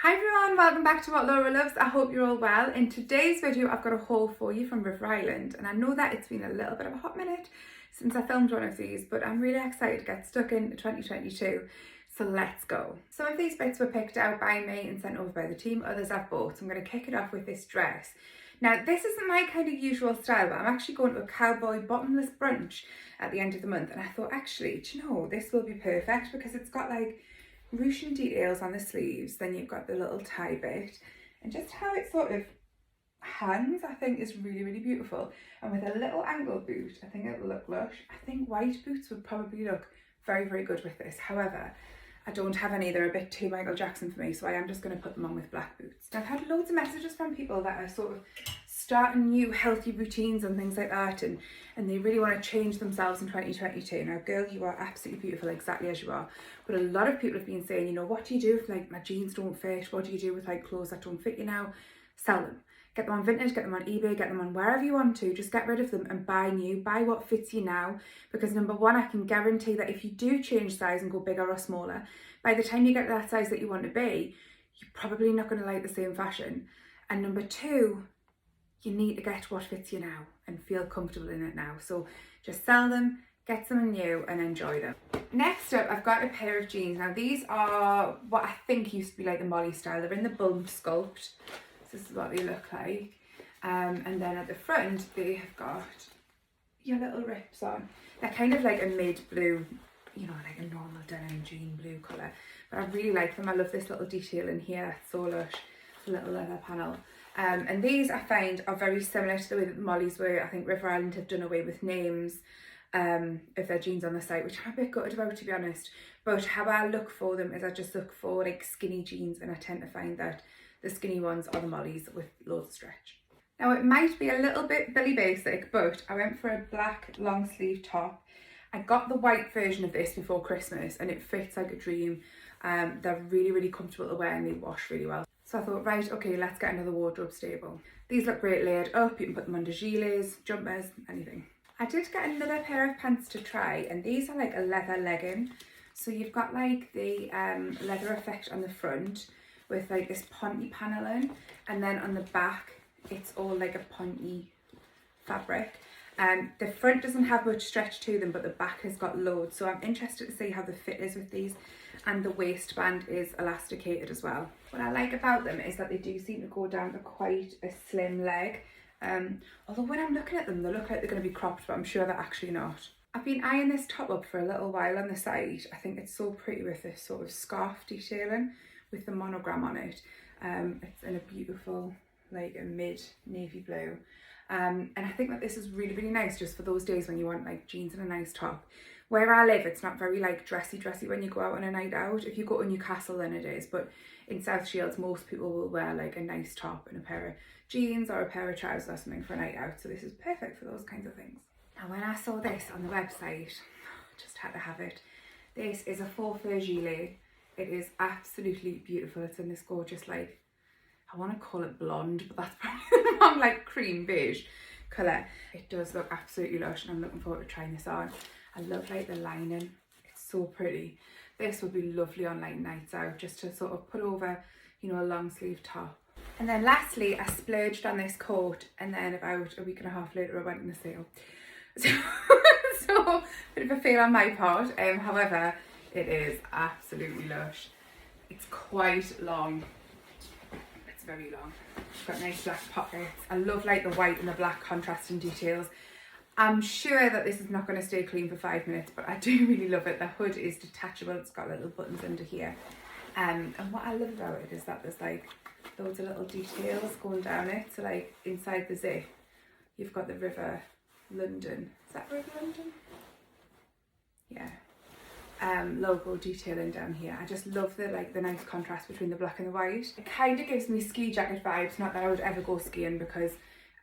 Hi everyone, welcome back to What Laura Loves. I hope you're all well. In today's video I've got a haul for you from River Island, and I know that it's been a little bit of a hot minute since I filmed one of these, but I'm really excited to get stuck into 2022, so let's go. Some of these bits were picked out by me and sent over by the team, others I've bought, so I'm going to kick it off with this dress. Now this isn't my kind of usual style, but I'm actually going to a Cowboy bottomless brunch at the end of the month, and I thought actually, do you know, this will be perfect because it's got like ruching details on the sleeves, then you've got the little tie bit, and just how it sort of hangs I think is really beautiful. And with a little ankle boot I think it'll look lush. I think white boots would probably look very good with this. However, I don't have any, they're a bit too Michael Jackson for me, so I am just going to put them on with black boots. I've had loads of messages from people that are sort of starting new healthy routines and things like that, and they really want to change themselves in 2022. Now girl, you are absolutely beautiful exactly as you are, but a lot of people have been saying, you know, what do you do if like my jeans don't fit? What do you do with like clothes that don't fit you now? Sell them. Get them on Vintage, get them on eBay, get them on wherever you want to. Just get rid of them and buy new. Buy what fits you now, because number one, I can guarantee that if you do change size and go bigger or smaller, by the time you get to that size that you want to be, you're probably not going to like the same fashion. And number two, you need to get what fits you now and feel comfortable in it now. So just sell them, get something new and enjoy them. Next up, I've got a pair of jeans. Now these are what I think used to be like the Molly style. They're in the bump sculpt. This is what they look like. And then at the front, they have got your little rips on. They're kind of like a mid blue, you know, like a normal denim jean blue colour. But I really like them. I love this little detail in here. It's so lush. A little leather panel. And these I find are very similar to the way that the Mollies were. I think River Island have done away with names of their jeans on the site, which I'm a bit gutted about, to be honest. But how I look for them is I just look for like skinny jeans, and I tend to find that the skinny ones are the Mollies with loads of stretch. Now it might be a little bit Billy basic, but I went for a black long sleeve top. I got the white version of this before Christmas and it fits like a dream. They're really comfortable to wear and they wash really well. So I thought, right, okay, let's get another wardrobe stable. These look great layered up. You can put them under gilets, jumpers, anything. I did get another pair of pants to try, and these are like a leather legging. So you've got like the leather effect on the front with like this pointy paneling, and then on the back it's all like a pointy fabric. The front doesn't have much stretch to them, but the back has got loads, so I'm interested to see how the fit is with these. And the waistband is elasticated as well. What I like about them is that they do seem to go down to quite a slim leg. Although when I'm looking at them, they look like they're going to be cropped, but I'm sure they're actually not. I've been eyeing this top up for a little while on the site. I think it's so pretty with this sort of scarf detailing with the monogram on it. It's in a beautiful, like a mid navy blue. And I think that this is really nice just for those days when you want like jeans and a nice top. Where I live, it's not very like dressy when you go out on a night out. If you go to Newcastle, then it is, but in South Shields most people will wear like a nice top and a pair of jeans or a pair of trousers or something for a night out, so this is perfect for those kinds of things. Now when I saw this on the website, I just had to have it. This is a Faux gilet. It is absolutely beautiful. It's in this gorgeous, like, I want to call it blonde, but that's probably the wrong, like cream beige colour. It does look absolutely lush, and I'm looking forward to trying this on. I love like the lining, it's so pretty. This would be lovely on like nights out, just to sort of put over, you know, a long sleeve top. And then lastly, I splurged on this coat, and then about a week and a half later I went on the sale. So bit of a fail on my part. However, it is absolutely lush. It's quite long. It's very long. It's got nice black pockets. I love like the white and the black contrasting details. I'm sure that this is not going to stay clean for 5 minutes, but I do really love it. The hood is detachable. It's got little buttons under here. And what I love about it is that there's like loads of little details going down it. So like inside the zip, you've got the River London. Is that River London? Yeah. Logo detailing down here. I just love the like the nice contrast between the black and the white. It kind of gives me ski jacket vibes. Not that I would ever go skiing because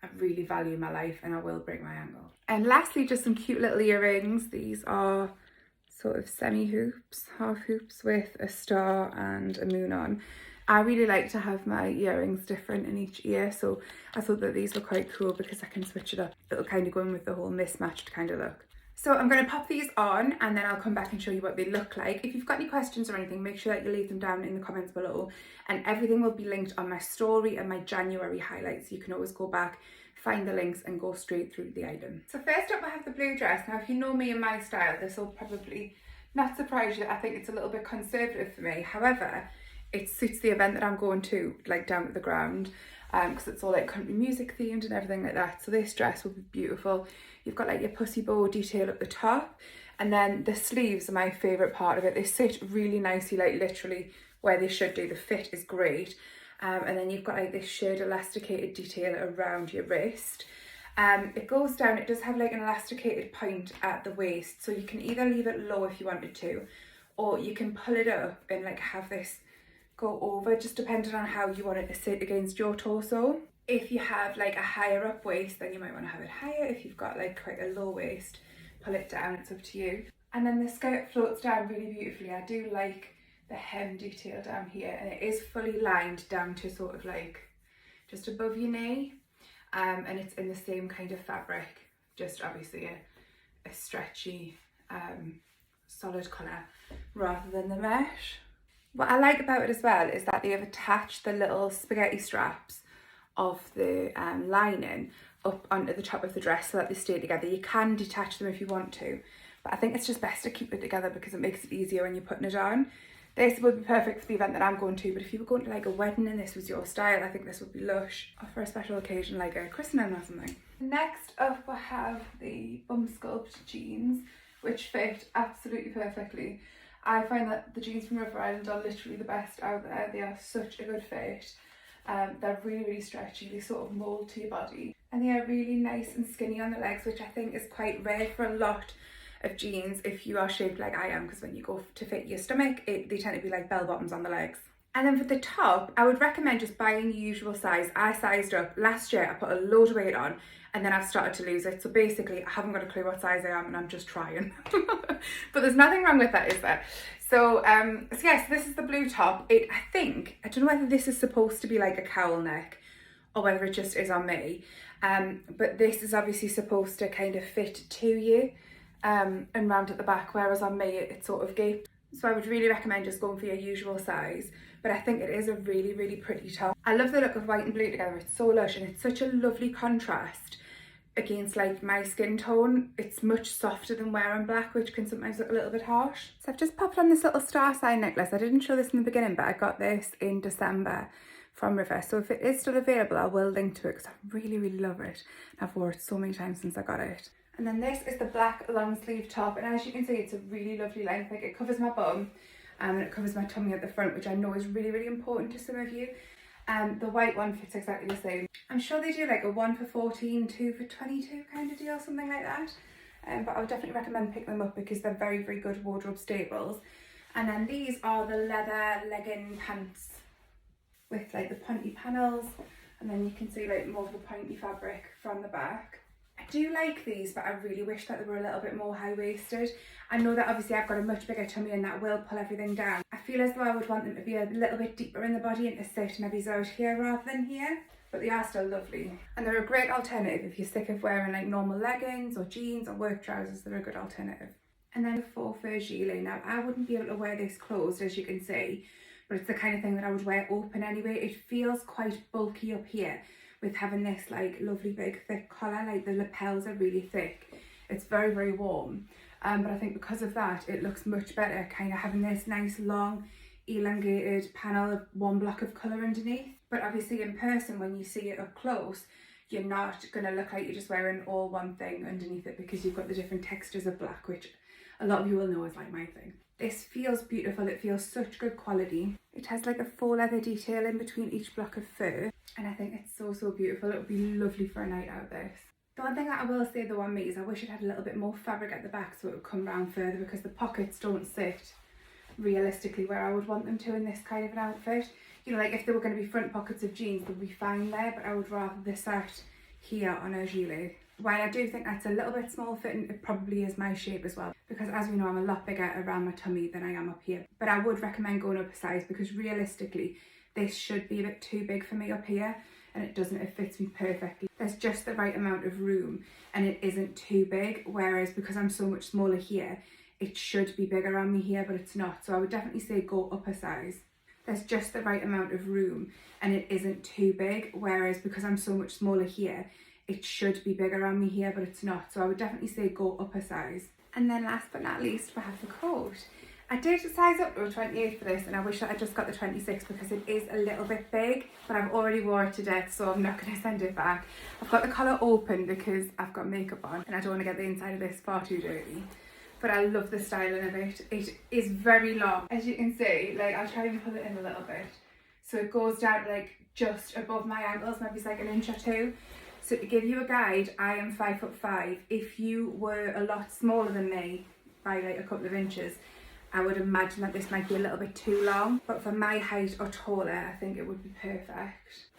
I really value my life and I will break my ankle. And lastly, just some cute little earrings. These are sort of semi hoops, half hoops with a star and a moon on. I really like to have my earrings different in each ear, so I thought that these were quite cool because I can switch it up. It'll kind of go in with the whole mismatched kind of look. So I'm going to pop these on and then I'll come back and show you what they look like. If you've got any questions or anything, make sure that you leave them down in the comments below, and everything will be linked on my story and my January highlights. You can always go back, find the links and go straight through the item. So first up I have the blue dress. Now if you know me and my style, this will probably not surprise you. I think it's a little bit conservative for me. However, it suits the event that I'm going to, like down at the ground, because it's all like country music themed and everything like that. So this dress will be beautiful. You've got like your pussy bow detail at the top, and then the sleeves are my favourite part of it. They sit really nicely, like literally where they should do. The fit is great. And then you've got like this sheared elasticated detail around your wrist. It goes down, it does have like an elasticated point at the waist, so you can either leave it low if you wanted to, or you can pull it up and like have this go over, just depending on how you want it to sit against your torso. If you have like a higher up waist, then you might want to have it higher. If you've got like quite a low waist, pull it down, it's up to you. And then the skirt floats down really beautifully. I do like the hem detail down here, and it is fully lined down to sort of like just above your knee, and it's in the same kind of fabric, just obviously a stretchy solid colour rather than the mesh. What I like about it as well is that they have attached the little spaghetti straps of the lining up onto the top of the dress so that they stay together. You can detach them if you want to, but I think it's just best to keep it together because it makes it easier when you're putting it on. This would be perfect for the event that I'm going to, but if you were going to like a wedding and this was your style, I think this would be lush. Or for a special occasion like a christening or something. Next up I have the bum sculpt jeans, which fit absolutely perfectly. I find that the jeans from River Island are literally the best out there. They are such a good fit. They're really, really stretchy. They sort of mould to your body. And they are really nice and skinny on the legs, which I think is quite rare for a lot of jeans if you are shaped like I am, because when you go to fit your stomach, they tend to be like bell bottoms on the legs. And then for the top, I would recommend just buying the usual size. I sized up. Last year I put a load of weight on and then I've started to lose it. So basically I haven't got a clue what size I am and I'm just trying. But there's nothing wrong with that, is there? So, yes, this is the blue top. I don't know whether this is supposed to be like a cowl neck or whether it just is on me. But this is obviously supposed to kind of fit to you and round at the back, whereas on me it sort of gapes. So I would really recommend just going for your usual size, but I think it is a really, really pretty top. I love the look of white and blue together. It's so lush and it's such a lovely contrast against like my skin tone. It's much softer than wearing black, which can sometimes look a little bit harsh. So I've just popped on this little star sign necklace. I didn't show this in the beginning, but I got this in December from River. So if it is still available, I will link to it because I really, really love it. I've worn it so many times since I got it. And then this is the black long sleeve top, and as you can see, it's a really lovely length. Like, it covers my bum and it covers my tummy at the front, which I know is really, really important to some of you. The white one fits exactly the same. I'm sure they do like a 1 for 14, 2 for 22 kind of deal, something like that. But I would definitely recommend picking them up because they're very, very good wardrobe staples. And then these are the leather legging pants with like the pointy panels, and then you can see like more of the pointy fabric from the back. I do like these, but I really wish that they were a little bit more high-waisted. I know that obviously I've got a much bigger tummy and that will pull everything down. I feel as though I would want them to be a little bit deeper in the body and to sit maybe out here rather than here, but they are still lovely. And they're a great alternative if you're sick of wearing like normal leggings or jeans or work trousers. They're a good alternative. And then a faux fur gilet. Now I wouldn't be able to wear this closed, as you can see, but it's the kind of thing that I would wear open anyway. It feels quite bulky up here with having this like lovely big thick collar. Like the lapels are really thick. It's very, very warm. But I think because of that, it looks much better kind of having this nice long elongated panel of one block of colour underneath. But obviously in person, when you see it up close, you're not going to look like you're just wearing all one thing underneath it because you've got the different textures of black, which a lot of you will know is like my thing. This feels beautiful. It feels such good quality. It has like a faux leather detail in between each block of fur, and I think it's so, so beautiful. It would be lovely for a night out, this. The one thing that I will say though on me is I wish it had a little bit more fabric at the back so it would come round further, because the pockets don't sit realistically where I would want them to in this kind of an outfit. You know, like if there were going to be front pockets of jeans, they'd be fine there, but I would rather this sat here on a gilet. While I do think that's a little bit small fitting, it probably is my shape as well, because as we know, I'm a lot bigger around my tummy than I am up here. But I would recommend going up a size, because realistically this should be a bit too big for me up here. and it fits me perfectly. There's just the right amount of room and it isn't too big, whereas because I'm so much smaller here, it should be bigger on me here, but it's not. So I would definitely say go up a size. There's just the right amount of room and it isn't too big, whereas because I'm so much smaller here, it should be bigger on me here, but it's not. So I would definitely say go up a size. And then last but not least, we have the coat. I did size up to a 28 for this, and I wish that I just got the 26 because it is a little bit big, but I've already wore it to death, so I'm not going to send it back. I've got the collar open because I've got makeup on and I don't want to get the inside of this far too dirty. But I love the styling of it. It is very long. As you can see, like I'll try and pull it in a little bit. So it goes down like just above my ankles, maybe it's like an inch or two. So to give you a guide, I am 5'5". If you were a lot smaller than me by like a couple of inches, I would imagine that this might be a little bit too long. But for my height or taller, I think it would be perfect.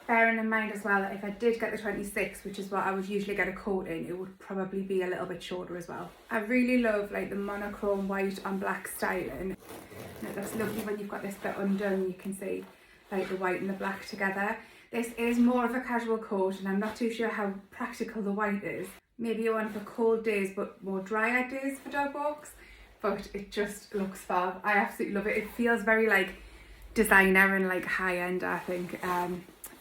Bearing in mind as well that if I did get the 26, which is what I would usually get a coat in, it would probably be a little bit shorter as well. I really love like the monochrome white on black styling. And it looks lovely when you've got this bit undone, you can see like the white and the black together. This is more of a casual coat and I'm not too sure how practical the white is. Maybe one for cold days but more drier days for dog walks. But it just looks fab. I absolutely love it. It feels very like designer and like high end, I think.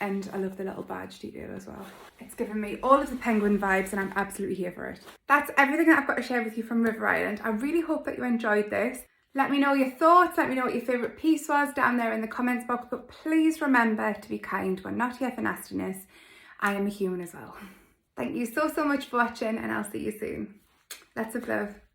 And I love the little badge detail as well. It's given me all of the penguin vibes and I'm absolutely here for it. That's everything that I've got to share with you from River Island. I really hope that you enjoyed this. Let me know your thoughts, let me know what your favourite piece was down there in the comments box, but please remember to be kind. We're not here for nastiness. I am a human as well. Thank you so much for watching and I'll see you soon. Lots of love.